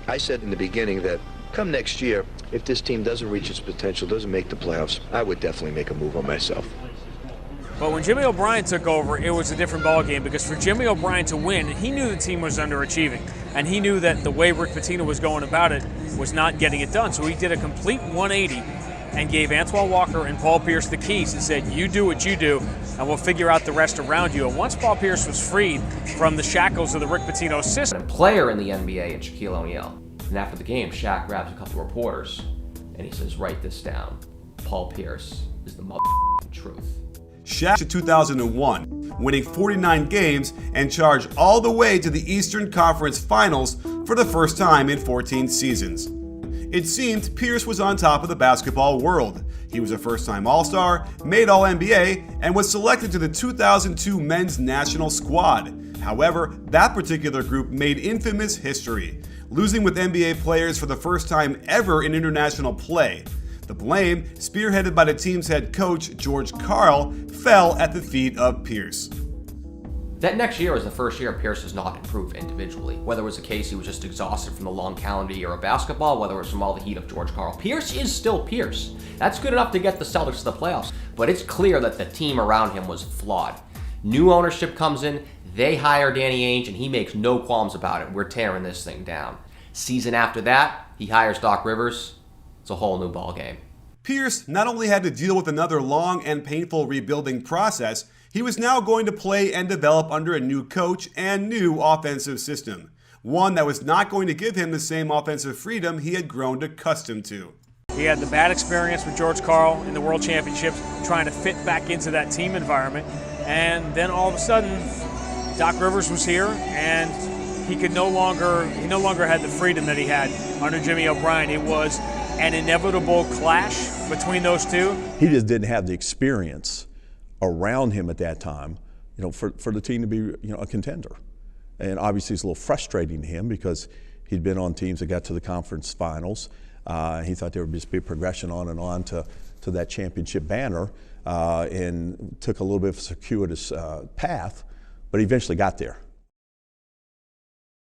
I said in the beginning that come next year, if this team doesn't reach its potential, doesn't make the playoffs, I would definitely make a move on myself. But when Jimmy O'Brien took over, it was a different ballgame because for Jimmy O'Brien to win, he knew the team was underachieving. And he knew that the way Rick Pitino was going about it was not getting it done. So he did a complete 180 and gave Antoine Walker and Paul Pierce the keys and said, you do what you do, and we'll figure out the rest around you. And once Paul Pierce was freed from the shackles of the Rick Pitino system. A player in the NBA and Shaquille O'Neal. And after the game, Shaq grabs a couple of reporters and he says, write this down. Paul Pierce is the truth. Shaq in 2001, winning 49 games and charged all the way to the Eastern Conference Finals for the first time in 14 seasons. It seemed Pierce was on top of the basketball world. He was a first-time All-Star, made All-NBA, and was selected to the 2002 Men's National Squad. However, that particular group made infamous history, losing with NBA players for the first time ever in international play. The blame, spearheaded by the team's head coach, George Karl, fell at the feet of Pierce. That next year was the first year Pierce does not improve individually. Whether it was the case he was just exhausted from the long calendar year of basketball, whether it was from all the heat of George Karl. Pierce is still Pierce. That's good enough to get the Celtics to the playoffs, but it's clear that the team around him was flawed. New ownership comes in, they hire Danny Ainge, and he makes no qualms about it. We're tearing this thing down. Season after that, he hires Doc Rivers. It's a whole new ballgame. Pierce not only had to deal with another long and painful rebuilding process, he was now going to play and develop under a new coach and new offensive system. One that was not going to give him the same offensive freedom he had grown accustomed to. He had the bad experience with George Karl in the World Championships, trying to fit back into that team environment. And then all of a sudden, Doc Rivers was here, and he no longer had the freedom that he had under Jimmy O'Brien. It was an inevitable clash between those two. He just didn't have the experience around him at that time, for the team to be, a contender. And obviously it's a little frustrating to him because he'd been on teams that got to the conference finals. He thought there would just be a progression on and on to that championship banner, and took a little bit of a circuitous path, but he eventually got there.